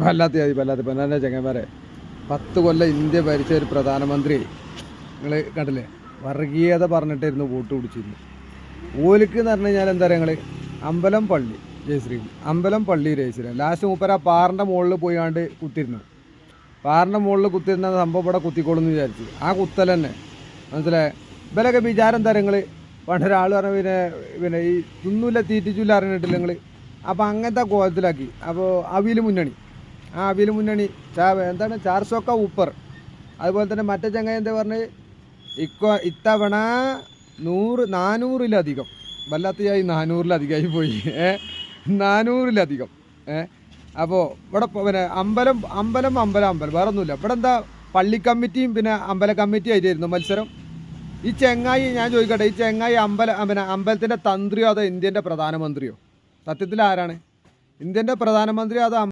വല്ലാത്ത പൊന്നാൻ്റെ ചങ്ങന്മാരെ 10 കൊല്ലം ഇന്ത്യ ഭരിച്ച ഒരു പ്രധാനമന്ത്രി നിങ്ങൾ കണ്ടില്ലേ, വർഗീയത പറഞ്ഞിട്ടായിരുന്നു വോട്ട് പിടിച്ചിരുന്നു. ഓലിക്ക് എന്ന് പറഞ്ഞു കഴിഞ്ഞാൽ എന്താ പറയുക, നിങ്ങൾ അമ്പലം പള്ളി ജയശ്രീ, അമ്പലം പള്ളി ജയശ്രീ. ലാസ്റ്റ് മൂപ്പര ആ പാറിൻ്റെ മുകളിൽ പോയാണ്ട് കുത്തിരുന്നു. പാറിൻ്റെ മുകളിൽ കുത്തിരുന്ന സംഭവം ഇവിടെ കുത്തിക്കോളെന്ന് വിചാരിച്ചു. ആ കുത്തൽ തന്നെ മനസ്സിലായി. ഇവരൊക്കെ വിചാരം എന്താ നിങ്ങൾ പണ്ടൊരാൾ പറഞ്ഞ പിന്നെ ഈ തിന്നൂല്ല തീറ്റിച്ചില്ല അറിഞ്ഞിട്ടില്ല നിങ്ങൾ. അപ്പോൾ അങ്ങനത്തെ കോലത്തിലാക്കി. അപ്പോൾ അവിയൽ മുന്നണി, ആ അവിയൽ മുന്നണി എന്താണ് 400 ഊപ്പർ. അതുപോലെ തന്നെ മറ്റേ ചങ്ങായി എന്താ പറഞ്ഞത്, ഇത്തവണ 400-ലധികം, വല്ലാത്തയായി 400-ലധികമായി പോയി, 400-ലധികം. അപ്പോൾ ഇവിടെ പിന്നെ അമ്പലം വേറെ ഒന്നുമില്ല. ഇവിടെ എന്താ പള്ളി കമ്മിറ്റിയും പിന്നെ അമ്പല കമ്മിറ്റി ആയിട്ടായിരുന്നു മത്സരം. ഈ ചെങ്ങായി ഞാൻ ചോദിക്കട്ടെ, ഈ ചെങ്ങായി അമ്പലത്തിൻ്റെ തന്ത്രിയോ അതോ ഇന്ത്യൻ്റെ പ്രധാനമന്ത്രിയോ? സത്യത്തിൽ ആരാണ് ഇന്ത്യൻ്റെ പ്രധാനമന്ത്രിയോ അതോ